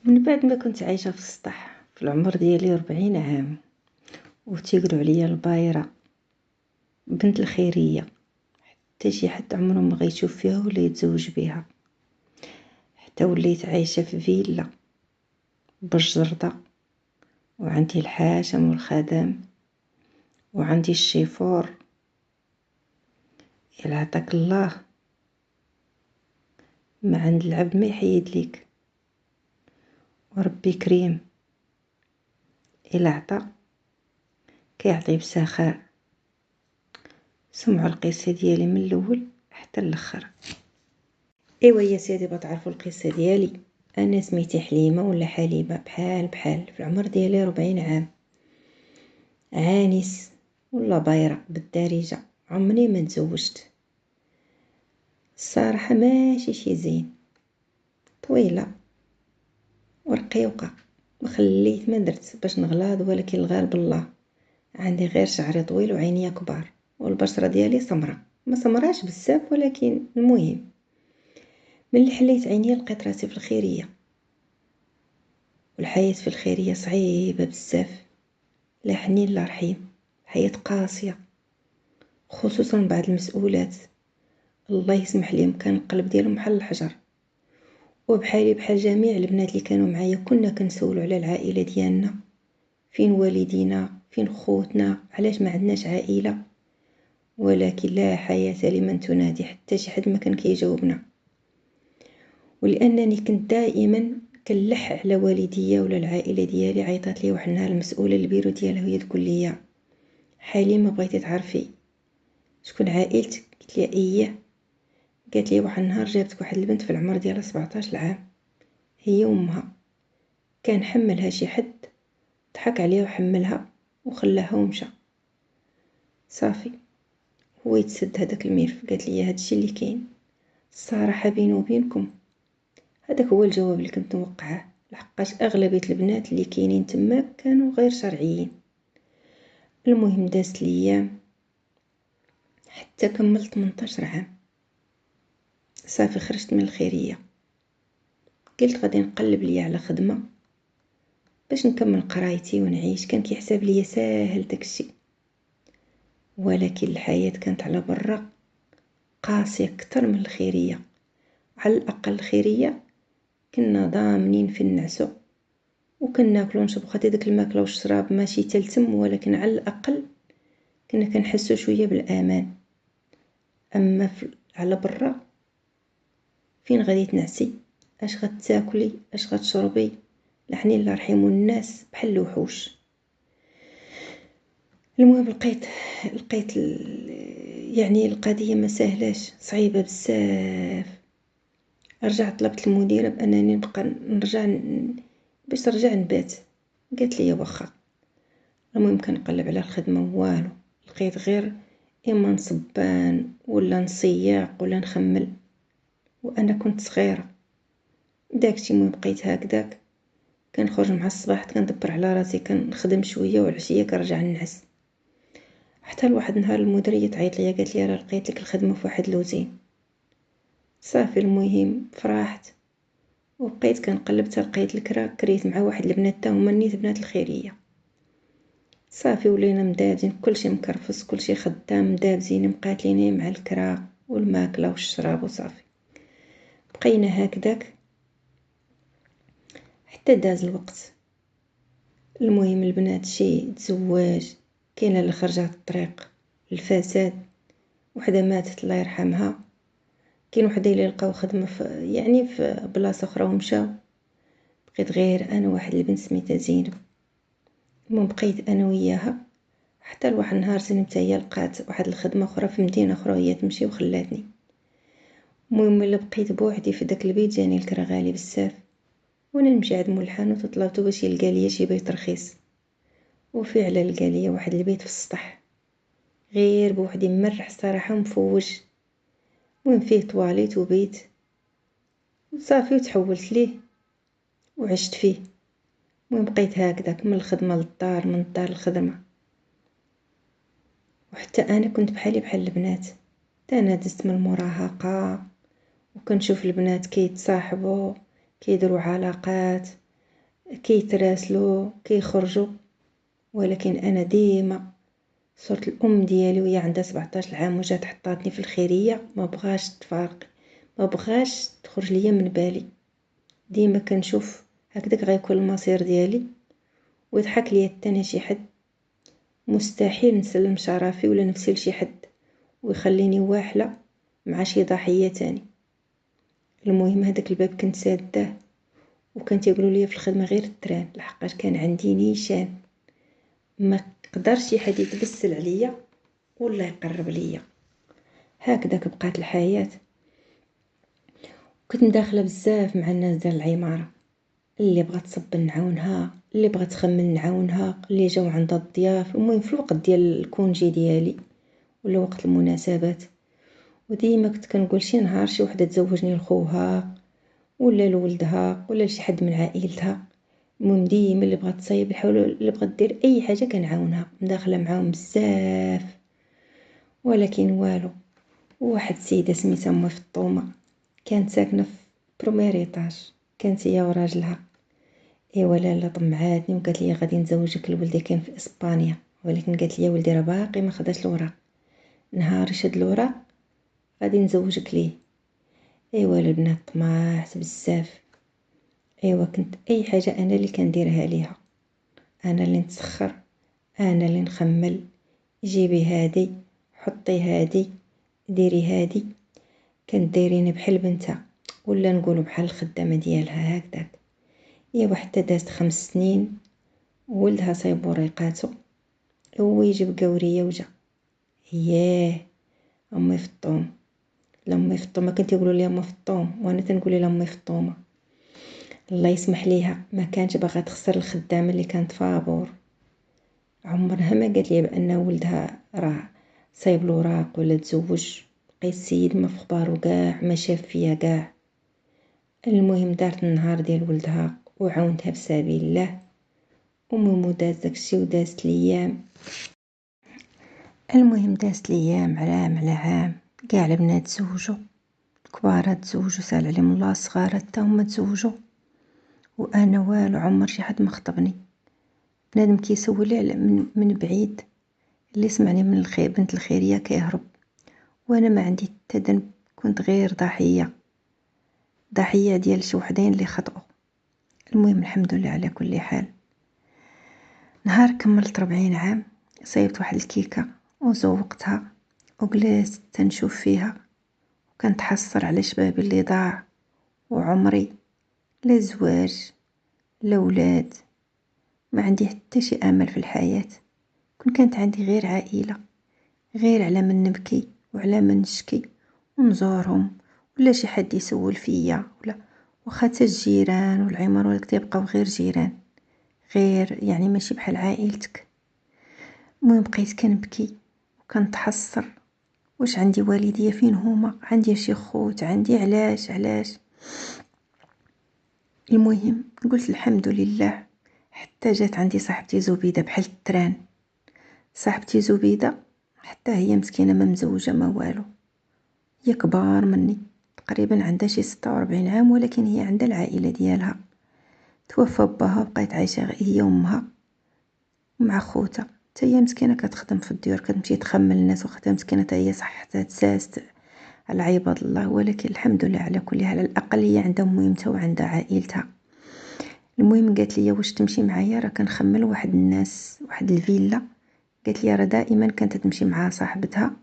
من بعد ما كنت عايشة في السطح في العمر ديالي 40 عام وتيقولوا عليا البايرة بنت الخيرية، حتى شي حد عمره ما غيشوف فيها ولا يتزوج بها. حتى وليت عايشة في فيلا بالجردة، وعندي الحاشم والخدم وعندي الشيفور. إلا عطاك الله ما عند العبد ما يحيد ليك، وربي كريم. إلا عطا كيعطي بسخاء. سمعوا القصة ديالي من الاول حتى الاخر. ايوا يا سيدي، بتعرفوا القصه ديالي. انا سميتي حليمه ولا حليمه، بحال في العمر ديالي 40 عام، عانس ولا بايره بالدارجه. عمري ما تزوجت الصراحه، ماشي شي زين، طويله ورقيقه، وخليت ما درت باش نغلاض، ولكن الغالب الله. عندي غير شعري طويل وعينيا كبار، والبشره ديالي سمراء، ما سمراش بزاف، ولكن المهم من اللي حليت عينيا لقيت راسي في الخيريه. والحياة في الخيرية صعيبة بزاف، لا حنين لا رحيم، حياة قاسية، خصوصا بعض المسؤولات الله يسمح ليهم كان القلب ديالهم بحال الحجر. وبحالي بحال جميع البنات اللي كانوا معايا كنا كنسولوا على العائلة ديالنا، فين والدينا، فين خوتنا، علاش ما عندناش عائلة. ولكن لا حياة لمن تنادي، حتى شي حد ما كان كيجاوبنا. ولانني كنت دائما كنلح على والديا ولا العائله ديالي، عيطات لي واحد النهار المسؤوله البيرو ديالها وهي تقول لي: حليمه بغيتي تعرفي شكون عائلتك؟ قلت لها اييه. قالت لي: واحد النهار جابتك واحد البنت في العمر ديالها 17 عام، هي وامها، كان حملها شي حد، ضحك عليها وحملها وخلاها ومشى. صافي هو يتسد هذاك الملف. قالت لي: هادشي اللي كاين الصراحه بيني وبينكم، هذاك هو الجواب اللي كنت موقعاه، لحقاش اغلبيه البنات اللي كاينين تما كانوا غير شرعيين. المهم دازت الايام حتى كملت 18 عام. صافي خرجت من الخيريه، قلت غادي نقلب ليا على خدمه باش نكمل قرايتي ونعيش. كان كيحسب ليا ساهل داكشي، ولكن الحياه كانت على برا قاسيه اكثر من الخيريه. على الاقل الخيريه كنا ضامنين في النعسو وكناكلو ونشربو، خاطر داك الماكله والشراب ماشي تلتم، ولكن على الاقل كنا كنحسو شويه بالامان. اما على برا فين غادي تنعسي، اش غتاكلي، اش غتشربي؟ لحنين الله يرحم الناس بحال الوحوش. المهم لقيت يعني القضيه ما سهلاش، صعيبه بزاف. رجعت طلبت المديره بانني نبقى نرجع باش نرجع نبات. قالت لي واخا. المهم كنقلب على الخدمه والو، لقيت غير اما نصبان ولا نسياق ولا نخمل، وانا كنت صغيره. داكشي المهم بقيت هكذاك، كنخرج مع الصباح كندبر على راسي، كنخدم شويه والعشيه كنرجع ننعس. حتى لواحد النهار المديريه تعيط ليا، قالت لي: راه لقيت لك الخدمه في واحد لوزين. صافي المهم فرحت وبقيت كنقلب حتى لقيت الكرا، كريت مع واحد البنات تا هما نيت بنات الخيريه. صافي ولينا مدابزين، كلشي مكرفس، كلشي خدام، مدابزين مقاتلين مع الكرا والماكله والشراب. وصافي بقينا هكذاك حتى داز الوقت. المهم البنات شي تزواج، كاينه اللي خرجت الطريق الفساد، وحده ماتت الله يرحمها، كاين وحده اللي لقاو خدمه في بلاصه اخرى ومشاو. بقيت غير انا واحد البنت سميتها زينب. المهم بقيت انا وياها حتى لواحد النهار زينب هي لقات واحد الخدمه اخرى في مدينه اخرى، هي تمشي وخلاتني. المهم اللي بقيت بوحدي في داك البيت، جاني الكرا غالي بزاف، وانا نمشي عند مول الحانوت وطلبته باش يلقى لي شي بيت رخيص. وفعلا لقى لي واحد البيت في السطح، غير بوحدي مرح صراحه مفوج. المهم فيه طواليت وبيت. صافي وتحولت ليه وعشت فيه. المهم بقيت هكذاك من الخدمه للدار، من الدار للخدمه. وحتى انا كنت بحالي بحال البنات، حتى انا دزت من المراهقه وكنشوف البنات كيتصاحبوا كيديروا علاقات، كيتراسلوا كيخرجوا. ولكن انا ديما صورة الام ديالي وهي عندها 17 عام وجات حطاتني في الخيريه، ما بغاش تفارقي، ما بغاش تخرج ليا من بالي. ديما كنشوف هكذاك غيكون المصير ديالي، ويضحك ليا التاني شي حد. مستحيل نسلم شرفي ولا نفسي لشي حد ويخليني واحله مع شي ضحيه تاني. المهم هذاك الباب كنت ساداه، وكان تيقولوا لي في الخدمه غير التران، لحقاش كان عندي نيشان ما قدرش شي حد يتبسل عليا ولا يقرب ليا. هكذاك بقات الحياه. كنت مداخله بزاف مع الناس ديال العماره، اللي بغات تصب نعاونها، اللي بغات تخمل نعاونها، اللي جاو عندها الضياف. المهم في الوقت ديال الكونجي ديالي ولا وقت المناسبات. وديما كنت كنقول شي نهار شي وحده تزوجني لخوها ولا لولدها ولا لشي حد من عائلتها. المهم ديما اللي بغات تصايب يحاولوا، اللي بغات دير اي حاجه كنعاونها، مداخله معاهم بزاف. ولكن والو. واحد السيده سميتها امي فطومه كانت ساكنه في برومير ايطاج، كانت هي وراجلها. ايوا لاله طمعاتني وقالت لي غادي نزوجك لولدي كان في اسبانيا، ولكن قالت لي ولدي راه باقي ما خداش الوراق، نهار يشد الوراق غادي نزوجك ليه. ايوا البنات طمعت بزاف. ايوا كنت اي حاجه انا اللي كنديرها ليها، انا اللي نتسخر، انا اللي نخمل، جيبي هادي، حطي هادي، ديري هادي. كانت دايريني بحال بنتها ولا نقولوا بحال الخدامه ديالها هكذاك. ايوا حتى دازت 5 سنين ولدها صايبو ريقاتو، هو يجيب قوريه وجا. ياه امي فطوم، لامي فطومه كنت يقولوا لي امي فطوم، وانا تنقول لها امي فطومه. الله يسمح ليها، ما كانش باغا تخسر الخدامه اللي كانت فابور. عمرها ما قالت لي بان ولدها راه صايب الوراق ولا تزوج. بقيت السيد ما في خبارو كاع، ما شاف فيا كاع. المهم دارت النهار ديال ولدها وعاونتها في سبيل الله. المهم داز داكشي ودازت الايام. المهم دازت الايام، عام على عام كاع البنات تزوجوا، الكبار تزوجوا سال عليهم الله، الصغار حتى هما تزوجوا، وانا والو عمر شي حد ما خطبني. بنادم كيسولي على من بعيد، اللي سمعني من الخير بنت الخيريه كيهرب، وانا ما عندي حتى ذنب، كنت غير ضحيه ديال شي وحدين اللي خطئوا. المهم الحمد لله على كل حال. نهار كملت 40 عام صايبت واحد الكيكه وزوقتها وجلست تنشوف فيها، وكنتحسر على شبابي اللي ضاع، وعمري لا زواج لا ولاد. ما عندي حتى شي امل في الحياه. كانت عندي غير عائله، غير على من نبكي وعلى من نشكي ونزورهم، ولا شي حد يسول فيا، ولا واخا حتى الجيران والعمار ولا كتبقاو غير جيران، غير يعني ماشي بحال عائلتك. المهم بقيت كنبكي وكنتحسر، واش عندي والديا فين هما، عندي شي خوت، عندي علاش. المهم قلت الحمد لله. حتى جات عندي صاحبتي زبيده بحال التران. صاحبتي زبيده حتى هي مسكينه ما مزوجه ما والو، هي كبار مني تقريبا، عندها شي 46 عام، ولكن هي عندها العائله ديالها. توفى باها وبقيت عايشه هي وامها مع خوتها. حتى هي مسكينه كتخدم في الديور، كتمشي تخمل الناس، وخدام مسكينه حتى هي صحتها تساست على عباد الله. ولكن الحمد لله على كل حال، على الاقل هي عندها مهمتها وعندها عائلتها. المهم قالت لي واش تمشي معايا، راه كنخمل واحد الناس واحد الفيلا. قالت لي راه دائما كانت تمشي مع صاحبتها.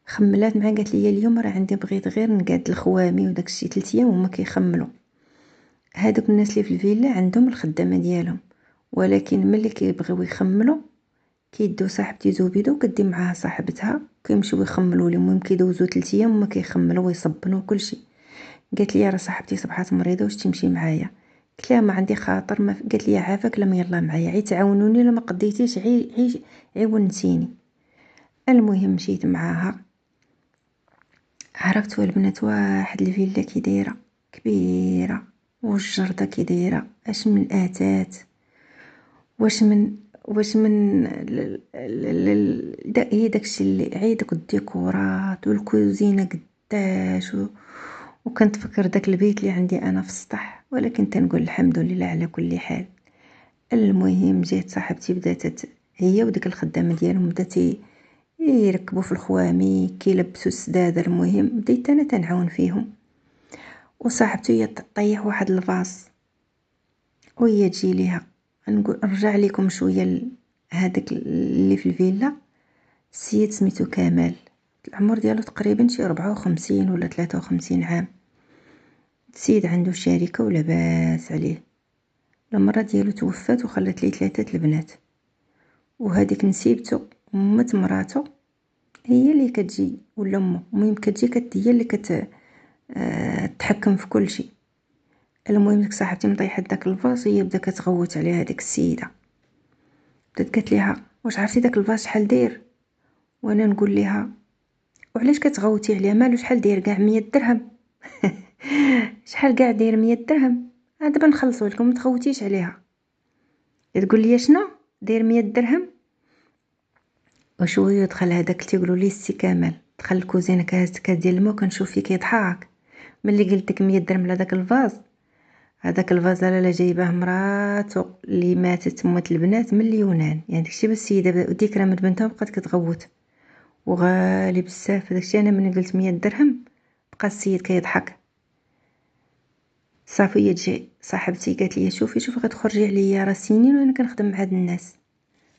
خملات معايا قالت لي اليوم راه عندي بغيت غير نقاد الخوامي وداكشي 3 ايام وهما كيخملوا. هادوك الناس اللي في الفيلا عندهم الخدامه ديالهم، ولكن ملي كيبغيو يخملوا كيدو صاحبتي زبيده وكدي معاها صاحبتها كيمشيو يخملوا لهم. المهم كيدوزو 3 ايام وما كيخملوا ويصبنوا كلشي. قالت لي راه صاحبتي صبحات مريضه واش تمشي معايا. قلت لها ما عندي خاطر ما. قالت لي عافاك لما يلا معايا، عي تعاونوني لما قديتيش، عي ونسيني. المهم مشيت معاها. عرفت والبنات واحد الفيلا كي دايره كبيره، والجرده كي دايره اش من الاتات، واش من هي داكشي اللي عيدك الديكورات والكوزينه قداش وكنت فكر داك البيت اللي عندي انا في السطح ولكن تنقول الحمد لله على كل حال. المهم جات صاحبتي بدات هي وديك الخدامه ديالهم بدات يركبوا في الخوامي كيلبسوا السداده. المهم بديت انا تنعاون فيهم، وصاحبتي هي طيح واحد الفاس وهي تجي ليها. نقول نرجع لكم شويه هذاك اللي في الفيلا. السيد سميتو كمال، العمر ديالو تقريبا شي 54 ولا 53 عام. السيد عنده شركه ولاباس عليه. المرة ديالو توفات وخلت ليه 3 البنات، وهذيك نسيبته امت مراتو هي اللي كتجي ولا امه، المهم كتجي هي اللي تحكم في كل شيء. المهم ديك صاحبتي مطيحه داك الفاس، هي بدا كتغوت عليها هذيك السيده. بدات قالت ليها واش عرفتي داك الفاس شحال داير؟ وانا نقول لها وعلاش كتغوتي عليها؟ مالو شحال داير كاع 100 درهم. شحال كاع داير 100 درهم؟ دابا نخلصوا لكم ما تغوتيش عليها. تقول لي شنو داير 100 درهم؟ وشويه دخل هذاك تيقولوا ليه السي كمال، دخل الكوزينه كهز كاس ديال الماء كنشوف فيه كيضحك. ملي قلت لك 100 درهم على داك الفاز، هذاك الفاز لا جايباه مراتو اللي ماتت موت البنات من اليونان. يعني داكشي بس السيده وديك راه من بنتها بقات كتغوت وغالي بزاف. داكشي انا ملي قلت 100 درهم بقى السيد كيضحك. صافي هي تجي صاحبتي قالت لي شوفي غتخرجي عليا، راه سنين وانا كنخدم مع هاد الناس.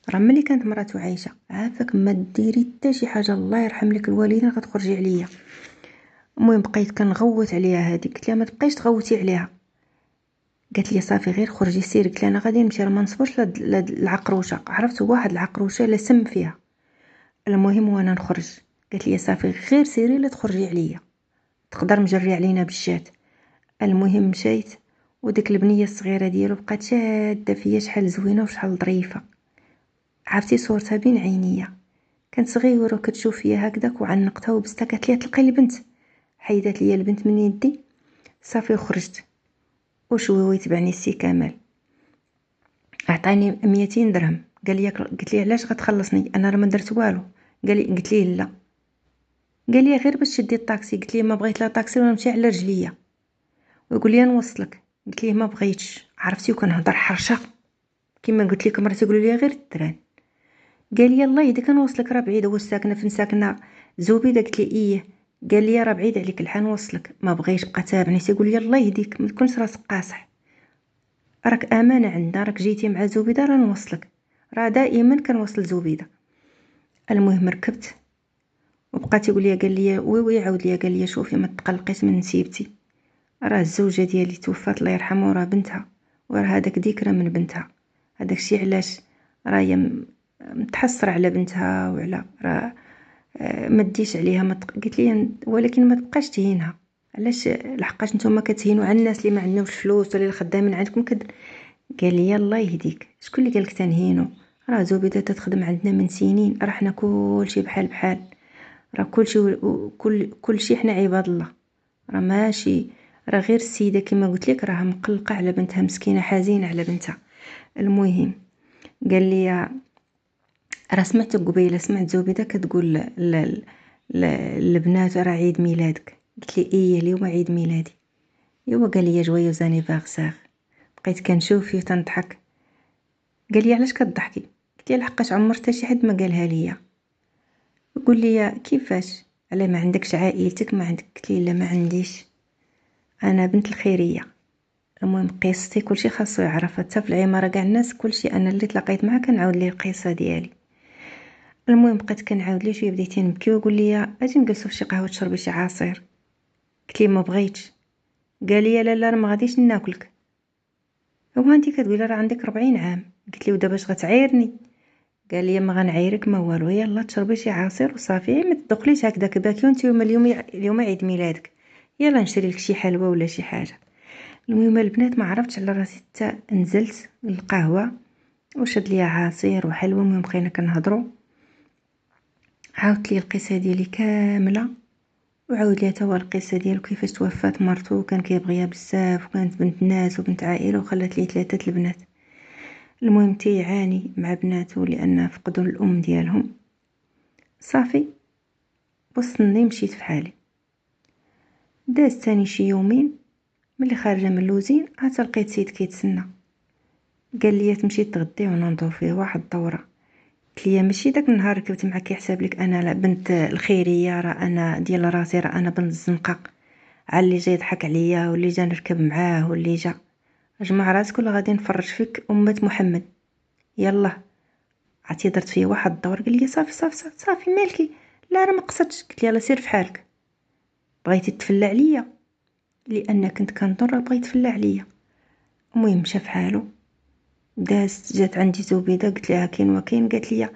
راه ملي كانت مراتو عايشه عافاك ما ديري حتى شي حاجه، الله يرحم لك الوالدين غتخرجي عليا. المهم بقيت كنغوت عليها هذيك. قلت لها ما تبقايش تغوتي عليها. قالت لي صافي غير خرجي سيري. قلت لها انا غادي نمشي، راه ما نصبرش لهاد العقروشه. عرفت واحد العقروشه لا سم فيها. المهم وانا نخرج قالت لي صافي غير سيري لا تخرجي عليا، تقدر مجري علينا بالشات. المهم مشيت، وديك البنيه الصغيره ديالو بقات شاده فيا شحال زوينه وشحال ظريفه. عرفتي صورتها بين عينيا، كانت صغيره كتشوف فيا هكذاك وعنقتها وبستها. قالت لي تلقي البنت، حيدات لي البنت من يدي. صافي وخرجت وشويه يتبعني السي كمال، اعطاني 200 درهم. قال لي قلت لي علاش غتخلصني انا راه ما درت والو. قال لي قلت ليه لا. قال لي غير باش تشدي الطاكسي. قلت ليه ما بغيت لا طاكسي ولا نمشي على رجليا. ويقول لي نوصلك. قلت ليه ما بغيتش. عرفتي وكنهضر حرشه كما قلت لك مرات يقولوا لي غير الدران. قال لي الله يهديك نوصلك، راه بعيده. واش ساكنه فين ساكنه؟ زوبيده. قلت لي ايه. قال لي راه بعيد عليك الحال نوصلك. ما بغيش بقى تابعني تيقول لي الله يهديك ما تكونش راسك قاصح، راك امانه عندنا، راك جيتي مع زبيده راه نوصلك. راه دائما كنوصل زبيده. المهم ركبت وبقات يقول لي قال لي وي عاود لي قال لي شوفي ما تقلقيش من نسيبتي، راه الزوجه ديالي توفات الله يرحمها وراه بنتها، وراه هذاك ذكرى من بنتها. هذاك الشيء علاش راهي متحسره على بنتها وعلى راه ما تديش عليها. قلت لي ولكن ما تبقاش تهينها. علاش؟ لحقاش نتوما كتهينوا على الناس اللي ما عندهمش فلوس ولا اللي خدامين عندكم قال لي الله يهديك شكون اللي قالك تنهينو؟ راه زبيده تخدم عندنا من سنين، راه حنا كلشي بحال بحال، راه كلشي حنا عباد الله. راه ماشي، راه غير السيده كما قلت لك راه مقلقه على بنتها مسكينه حزينه على بنتها. المهم قال لي راه سمعت قبيله سمعت زبيده كتقول البنات راه عيد ميلادك. قلت لي ايه اليوم عيد ميلادي. ايوا قال لي جويوز انيفرسير. بقيت كنشوف فيه تنضحك. قال لي علاش كتضحكي؟ قلت لي لحقاش عمر حتى شي حد ما قالها ليا. يقول لي كيفاش على ما عندكش عائلتك ما عندك؟ قلت لي لا ما عنديش، انا بنت الخيريه. المهم قصتي كلشي خاصو يعرفها حتى في العماره كاع الناس كلشي انا اللي تلاقيت معاه كنعاود ليه القصه ديالي. المهم بقيت كنعاود ليه شويه بديت نبكي ويقول لي اجي نجلسوا في شي قهوه تشربي شي عصير. قلت لي ما بغيتش. قال لي لا راه ما غاديش ناكلك. هو انت كتقولي راه عندك 40 عام. قلت لي ودابا باش غتعايرني؟ قال لي ما غنعايرك ما والو، يلا تشربي شي عصير وصافي ما تدخليش هكذاك باكي وانت اليوم عيد ميلادك. يلا نشري لك شي حلوه ولا شي حاجه. المهم البنات ما عرفتش على راسي حتى نزلت للقهوه وشد لي عصير وحلوه. المهم بقينا كنهضروا، عاودت لي القصه ديالي كامله وعاود لي حتى هو القصه ديالو كيفاش توفات مرته وكان كيبغيها بزاف وكانت بنت ناس وبنت عائله وخلات ليه 3 البنات. المهم تيعاني مع بناته لان فقدوا الام ديالهم. صافي وصلني مشيت في حالي. داز تاني شي يومين ملي خارجه من اللوزين عاد لقيت سيد كيتسنى. قال لي تمشي تغدي وننضو فيه واحد الدوره. قلت لي ماشي داك النهار ركبت معاك كيحسب لك انا لا بنت الخيريه، راه انا ديال راسي، راه انا بنت الزنقه، على اللي جاي يضحك عليا واللي جا نركب معاه واللي جا. اجمع راسك ولا غادي نفرج فيك امه محمد. يلا عرفتي درت فيه واحد الدور. قال لي صافي صافي صافي, صافي مالكي. لا راه ما قصدتش. قلت لي يلا سير فحالك. بغيتي تفلى عليا لان كنت كنظن راه بغيت تفلى عليا. المهم مشى فحالو. دازت جات عندي زبيده قلت لها كاين وكاين. قالت لي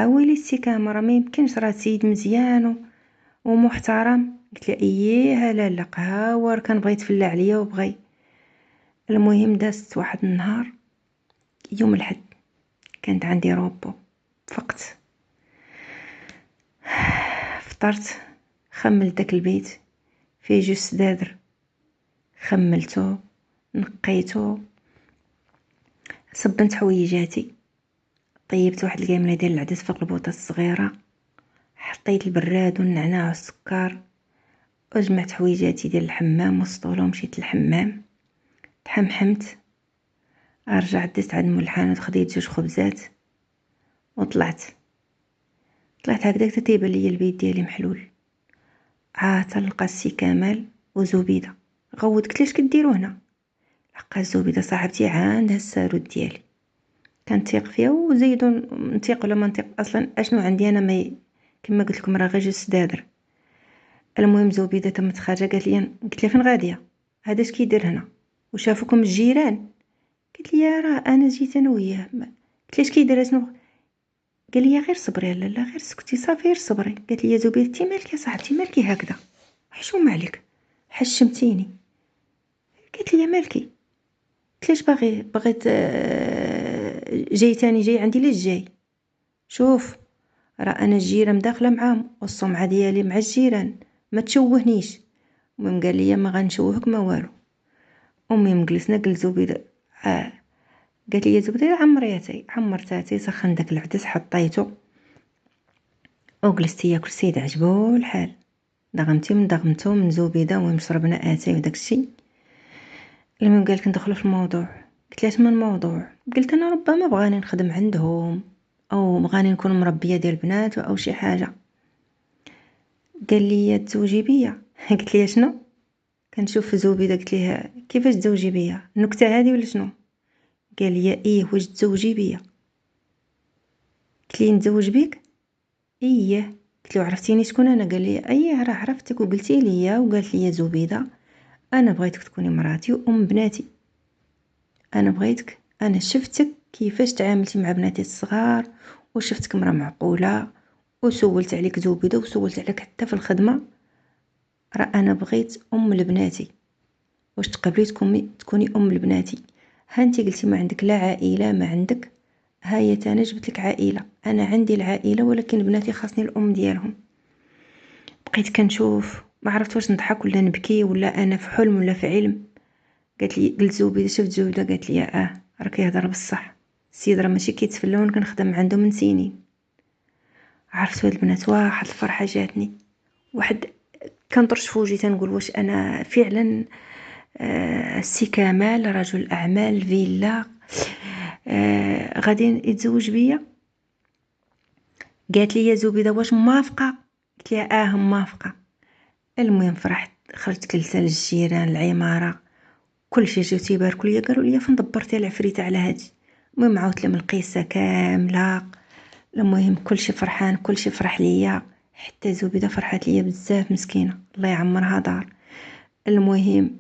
ويلي السي كامل راه ما يمكنش، راه سيد مزيان ومحترم. قلت لها اييه لا لا قهاور كان بغيت تفلى عليا وبغي. المهم دازت واحد النهار يوم الحد كانت عندي روبو. فقت فطرت، خملت داك البيت فيه جوج سدادر، خملتو نقيتو، صبنت حويجاتي، طيبت واحد القيمله ديال العدس فوق البوطه الصغيره، حطيت البراد والنعناع والسكر وجمعت حويجاتي ديال الحمام والسطوله ومشيت للحمام. تحمحمت، رجعت دزت عند مول الحانوت خديت جوج خبزات وطلعت هكذاك تتيبان ليا البيت ديالي محلول. تلقى السي كمال وزبيده. غوت قلت لاش كديروا هنا؟ لقى زبيده صاحبتي عندها السارود ديالي، كنتيق فيها وزيدوا نتيق ولا ما نتيق اصلا اشنو عندي انا ما كما قلت لكم راه غير جوج سدادر. المهم زبيده تمت خارجه قالت لي، قلت لها فين غاديه؟ هذا اش كيدير هنا؟ وشافوكم الجيران؟ قلت لي راه انا جيت انا وياه. قلت ليش كيدير شنو؟ قال لي غير صبري. لا لا غير سكتي صافي غير صبري. قالت لي زبيده تي مالك يا صاحبتي مالكي هكذا؟ حشوم عليك حشمتيني. قالت لي مالكي؟ قلت ليش بغيت جاي تاني جاي عندي ليش جاي؟ شوف راه انا الجيران داخله معاهم والسمعه ديالي مع الجيران، ما تشوهنيش. المهم قال لي ما غنشوهك ما والو. المهم جلسنا قلت زبيده قالت لي زبيده عمرتاتي سخن داك العدس حطيته وجلست ياكل. سيد عجبو الحال، ضغمتي من ضغمتو من زبيده. المهم شربنا اتاي وداك الشيء. المهم قالك ندخلوا في الموضوع. قلت له ما الموضوع؟ قلت انا ربما بغاني نخدم عندهم او بغاني نكون مربيه ديال البنات او شي حاجه. قال لي تزوجي بيا. قلت لي شنو؟ كنشوف في زبيده قلت لها كيفاش تزوجي بيا؟ النكته هذه ولا شنو؟ قال لي ايه واش تزوجي بيا؟ قلت لي نتزوج بيك؟ ايه. قلت له عرفتيني شكون انا؟ قال لي ايه راه عرفتك وقلتي لي. وقالت لي زبيده انا بغيتك تكوني مراتي وام بناتي. انا بغيتك، انا شفتك كيفاش تعاملتي مع بناتي الصغار وشفتك مرا معقوله وسولت عليك زبيده وسولت عليك حتى في الخدمه. راه انا بغيت ام لبناتي، واش تقبلي تكوني ام لبناتي؟ ها انت قلتي ما عندك لا عائله ما عندك، هاي انا جبت لك عائله. انا عندي العائله ولكن بناتي خاصني الام ديالهم. بقيت كنشوف ما عرفت واش نضحك ولا نبكي ولا انا في حلم ولا في علم. قلت زبيده شفت زبيده قالت لي راه كيهضر بصح. السيد راه ماشي كيتفلون كنخدم عنده من سنين. عرفت هاد البنات واحد الفرحه جاتني، واحد كنطرش في وجهي تنقول واش انا فعلا السي كمال رجل اعمال فيلا غادي يتزوج بيا. قالت لي يا زبيده واش موافقه؟ قلت لها موافقه. المهم فرحت، خرجت كلتا للجيران العماره كلشي جاو تيباركوا ليا قالوا لي فين دبرتي العفريته على هادي. المهم عاودت لهم القصه كامله. المهم كلشي فرحان كلشي فرح ليا، حتى زبيده فرحات ليا بزاف مسكينه الله يعمرها دار. المهم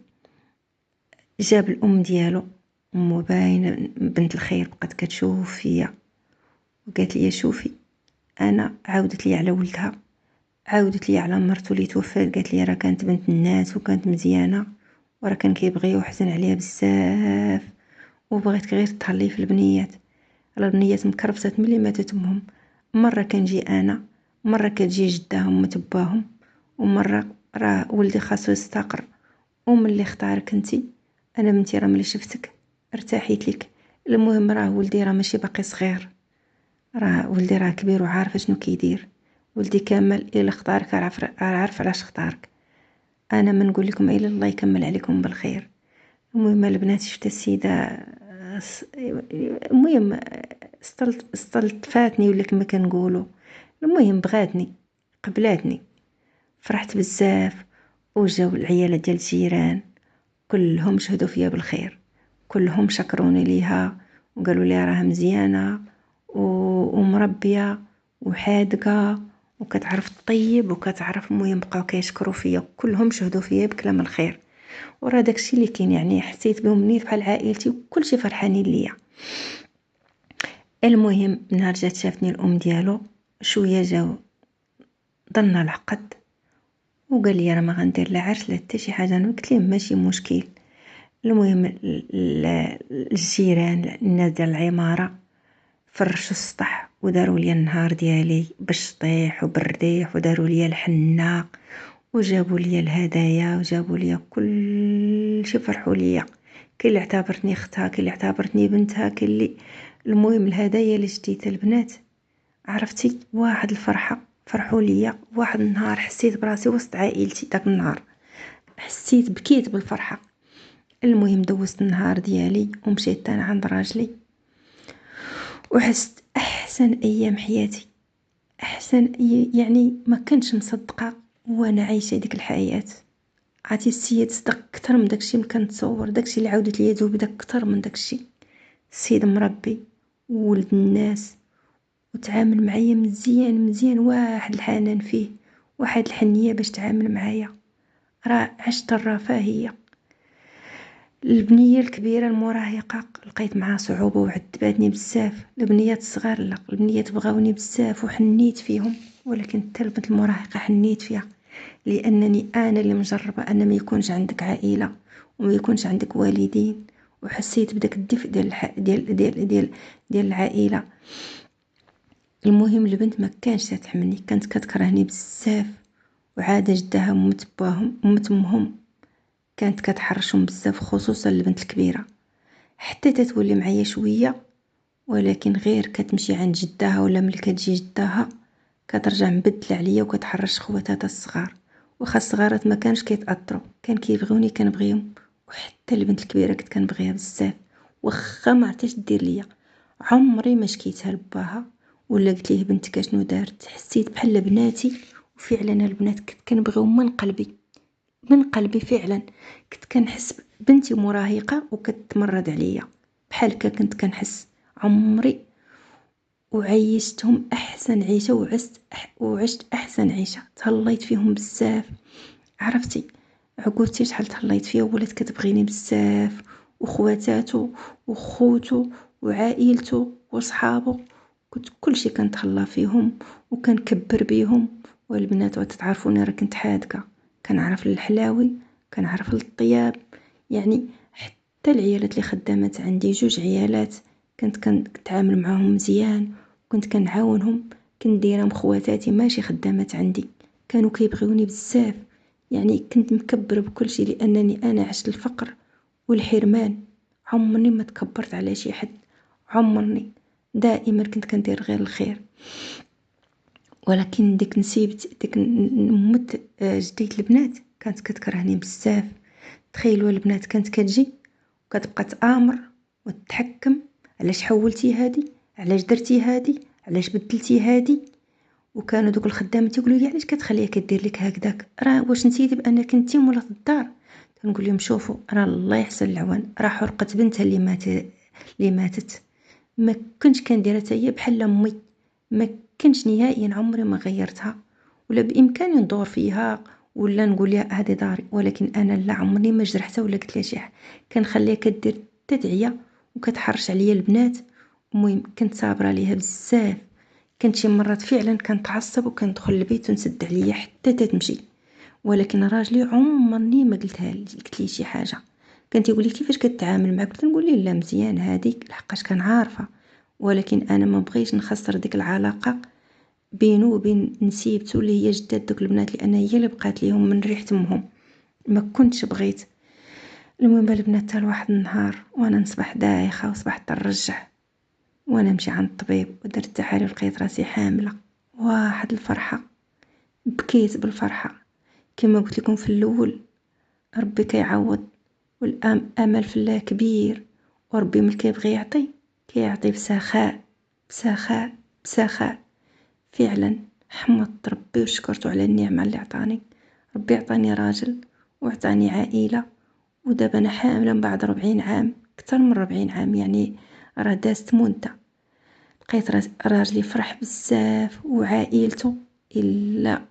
جاب الام ديالو، امو باينه بنت الخير، بقات كتشوف فيا وقالت لي شوفي انا عاودت لي على ولدها، عاودت لي على مرتو اللي توفات. قالت لي راه كانت بنت الناس وكانت مزيانه وراه كان كيبغيها وحزن عليها بزاف وبغيتك غير تهلي في البنيات. البنيات مكرفسات ملي ماتت امهم، مره كنجي انا، مره كتجي جداهم متباهم، ومره راه ولدي خاصو يستقر. وملي اختارك انتي انا بنتي راه ملي شفتك ارتاحيت لك. المهم راه ولدي راه ماشي باقي صغير، راه ولدي راه كبير وعارف شنو كيدير. ولدي كامل الا اختارك عارف علاش اختارك. انا ما نقول لكم الا الله يكمل عليكم بالخير. المهم البنات شفت السيده المهم استلطفاتني ولا كما كنقولوا. المهم بغاتني قبلاتني، فرحت بزاف. وجاو العيالات ديال الجيران كلهم شهدوا فيا بالخير، كلهم شكروني ليها وقالوا لي راها مزيانه ومربيه وحادقه وكتعرف تطيب وكتعرف. المهم بقاو كيشكروا فيا، كلهم شهدوا فيا بكلام الخير. وراه داكشي اللي كاين، يعني حسيت بهم نيت بحال عائلتي وكلشي فرحانين ليا. المهم نهار جات شافتني الام ديالو شويه جاو ضلنا العقد وقال لي راه ما غندير لا عرس لا حتى شي حاجه. انا قلت ليه ماشي مشكل. المهم الجيران الناس ديال العماره فرشوا السطح وداروا لي النهار ديالي بالشطيح وبالريح، وداروا لي الحنه وجابوا لي الهدايا وجابوا لي كل شيء، فرحوا ليا. كاين اللي اعتبرتني اختها، كاين اللي اعتبرتني بنتها، كاين اللي. المهم الهدايا اللي شديتها البنات عرفتي واحد الفرحه، فرحوا ليا. واحد النهار حسيت براسي وسط عائلتي. داك النهار حسيت بكيت بالفرحه. المهم دوزت النهار ديالي ومشيت انا عند راجلي وحست احسن ايام حياتي. احسن يعني ما كنتش مصدقه وانا عايشه ديك الحياه. عرفتي السيد صدق اكثر من داكشي ما كنتصور. داكشي اللي عاودت ليا زوبده اكثر من داكشي. السيد مربي وولد الناس وتعامل معايا مزيان مزيان. واحد الحنان فيه، واحد الحنيه باش تعامل معايا. راه عشت الرفاهيه. البنيه الكبيره المراهقه لقيت معها صعوبه وعذباتني بزاف. البنيات الصغار لا، البنيات بغاوني بزاف وحنيت فيهم، ولكن حتى البنت المراهقه حنيت فيها لانني انا اللي مجربه ان ما يكونش عندك عائله وما يكونش عندك والدين. وحسيت بداك الدفء ديال العائله. المهم البنت ما كانش تحملني، كانت كتكرهني بزاف. وعاده جدها ومتمهم كانت كتحرشهم بزاف، خصوصا البنت الكبيره. حتى تتولي معايا شويه، ولكن غير كتمشي عند جدها ولا ملي كتجي جدها كترجع مبدله عليا وكتحرش خواتاتها الصغار. واخا الصغارات ما كانش كيتاثروا، كان كيبغيوني كنبغيهم. وحتى البنت الكبيره كنت كنبغيها بزاف، واخا ما عرفتش دير ليا. عمري ما شكيتها لباها ولا قلت ليه بنتك شنو دارت. حسيت بحال بناتي، وفعلا البنات كنت كنبغيهم من قلبي من قلبي فعلا. كنت كنحس بنتي مراهقه وكتمرد عليا بحال هكا كنت كنحس. عمري وعيشتهم احسن عيشه وعشت احسن عيشه. تهليت فيهم بزاف. عرفتي عقوبتي شحال تهليت فيها ولات كتبغيني بزاف. وخواتاتو وخوتو وعائلتو وصحابو كنت كلشي كنتهلا فيهم وكنكبر بيهم. والبنات وتتعرفوني راه كنت حادقه، كنعرف الحلاوي كنعرف الطياب. يعني حتى العيالات اللي خدامات عندي، جوج عيالات كنت كنتعامل معاهم مزيان وكنت كنعاونهم. كنت دايرهم خواتاتي ماشي خدامات عندي، كانوا كيبغيوني بزاف. يعني كنت مكبره بكل شيء لانني انا عشت الفقر والحرمان. عمرني ما تكبرت على شي حد، عمرني. دائما كنت كندير غير الخير. ولكن ديك نسيبت ديك نمت جديت البنات كانت كتكرهني بزاف. تخيلوا البنات كانت كتجي وكتبقى تآمر وتتحكم. علاش حولتي هادي، علاش درتي هادي، علاش بدلتي هادي. وكانوا دوك الخدامات يقولوا لي علاش كتخليها كدير لك هكذاك، راه واش نسيتي بانك انتي مولا الدار. كنقول لهم شوفوا راه الله يحسن العوان، راه حرقه بنتها اللي ماتت. ما كنتش كنديرها حتى هي بحال امي، ما كنتش نهائيا. عمري ما غيرتها ولا بامكاني ندور فيها ولا نقول لها هذه داري. ولكن انا لا، عمري ما جرحتها ولا قلت لها شي حاجه. كنخليها كدير تدعيه وكتحرش عليا البنات. المهم كنت صابره عليها بزاف. كنت شي مرات فعلا كنتعصب وكندخل البيت ونسد عليا حتى تتمشي. ولكن راجلي عمرني ما قلت لي شي حاجه. كانت يقول لي كيفاش كتعامل معك، كنت نقول ليه لا مزيان هذيك لحقاش كان عارفه. ولكن انا ما بغيش نخسر ديك العلاقه بينه وبين نسيبته اللي هي جدات دوك البنات، لان هي اللي بقات ليهم من ريحه امهم. ما كنتش بغيت. المهم البنات حتى لواحد النهار وانا نصبح دايخه وصبحت نرجع وانا نمشي عند الطبيب ودرت التحاليل لقيت راسي حامله. واحد الفرحه، بكيت بالفرحه. كما قلت لكم في الاول، ربي كيعوض والامل في الله كبير، وربي ملي كيبغي يعطي كيعطي بسخاء بسخاء بسخاء. فعلا حمدت ربي وشكرته على النعمه اللي عطاني. ربي عطاني راجل وعطاني عائله، ودابا انا حامله من بعد 40 عام، اكثر من 40 عام يعني، راه دازت مده. لقيت راجلي فرح بزاف وعائلته. الا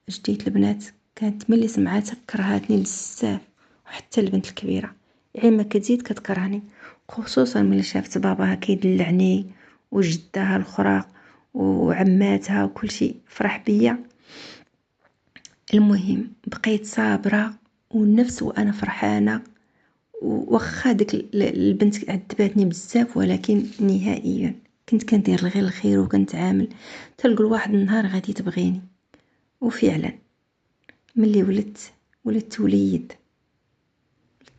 جديت البنات كانت ملي سمعاتها كرهاتني بزاف، وحتى البنت الكبيره يعني ما كتزيد كتكرهني، خصوصا ملي شافت باباها كيدلعني وجدها الاخرى وعماتها وكل شيء فرح بيا. المهم بقيت صابره ونفس وانا فرحانه، وخا ديك البنت عذباتني بزاف، ولكن نهائيا كنت كندير غير الخير وكنتعامل. تلقى واحد النهار غادي تبغيني. وفعلا ملي ولدت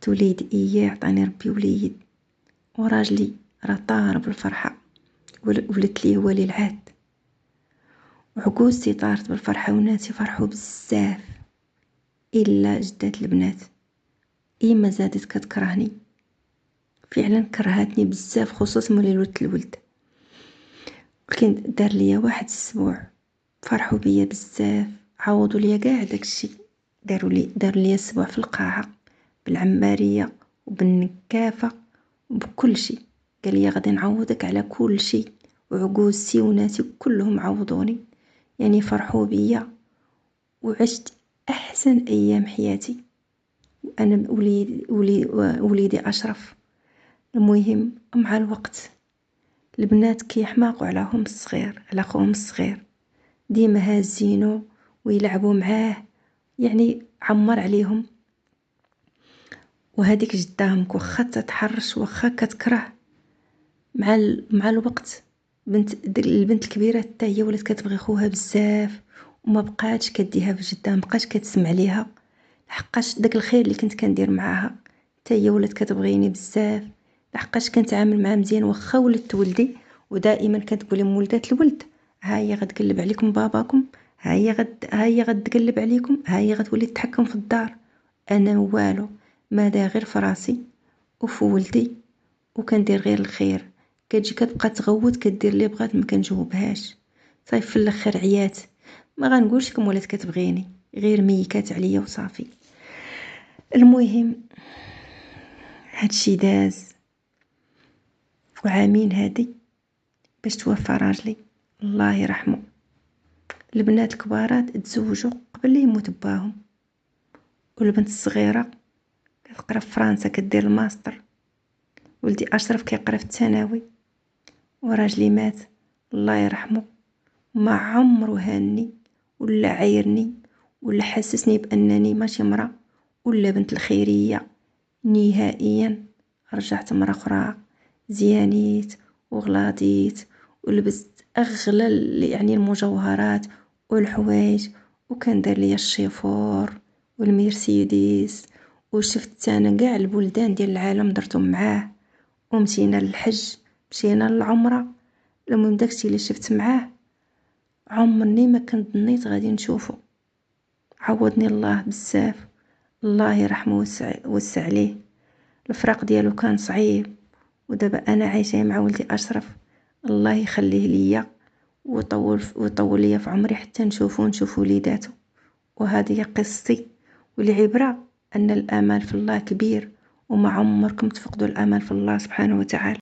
وليد اياه عطاني ربي وليد، وراجلي راه طار بالفرحه، ولدت لي هو اللي العاد، وعكوزتي طارت بالفرحه والناس يفرحوا بزاف. الا جدات البنات ما زادت كتكرهني، فعلا كرهتني بزاف، خصوصا ملي ولدت الولد. ولكن دار ليا واحد السبوع فرحوا بيا بزاف، عوضوا ليا كاع داكشي. داروا لي السبوع في القاعه بالعماريه وبالنكافه وبكل شيء. قال لي غادي نعوضك على كل شيء، وعجوزتي وناسي كلهم عوضوني، يعني فرحوا بيا. وعشت احسن ايام حياتي انا وليدي اشرف. المهم مع الوقت البنات كيحماقوا على خوهم الصغير، ديما هازينو ويلعبوا معاه، يعني عمر عليهم. وهذيك جداهم واخا تتحرش واخا كتكره، مع الوقت البنت الكبيره حتى هي ولات كتبغي خوها بزاف، وما بقاتش كديها في جدها، ما بقاتش كتسمع ليها، لحقاش داك الخير اللي كنت كندير معاها حتى هي ولات كتبغيني بزاف، لحقاش كنتعامل معها مزيان. واخا ولدت ولدي ودائما كتقول لهم ولدات الولد ها هي غتقلب عليكم باباكم، ها هي غتقلب عليكم، ها هي غتولي تتحكم في الدار. انا والو، ما دا غير فراسي وفي ولدي، وكندير غير الخير. كتجي كتبقى تغوت كدير لي بغات ما كنجاوبهاش، صافي في الاخر عيات. ما غنقولش لكم ولات كتبغيني، غير ميكات عليا وصافي. المهم هادشي داز، وعامين هادي باش توفى راجلي الله يرحمه. البنات الكبارات تزوجوا قبل يموت باهم، والبنت الصغيره كتقرا في فرنسا كدير الماستر. ولدي اشرف كيقرا في الثانوي، وراجلي مات الله يرحمه. ما عمرو هاني ولا عايرني ولا حسسني بانني ماشي مرا ولا بنت الخيريه. نهائيا رجعت مرا اخرى، زيانيت وغلاضيت ولبست اغلى يعني المجوهرات والحوايج، وكان دار لي الشيفور والمرسيدس، وشفت انا كاع البلدان ديال العالم درتهم معاه، ومشينا للحج، مشينا للعمره. المهم داكشي اللي شفت معاه عمرني ما كنت ظنيت غادي نشوفه. عوضني الله بزاف، الله يرحمه ويوسع عليه. الفراق ديالو كان صعيب، ودابا انا عايشه مع ولدي اشرف، الله يخليه ليا ويطول ليا في عمري حتى نشوف وليداته. وهذه هي قصتي، والعبره ان الامل في الله كبير، وما عمركم تفقدوا الامل في الله سبحانه وتعالى.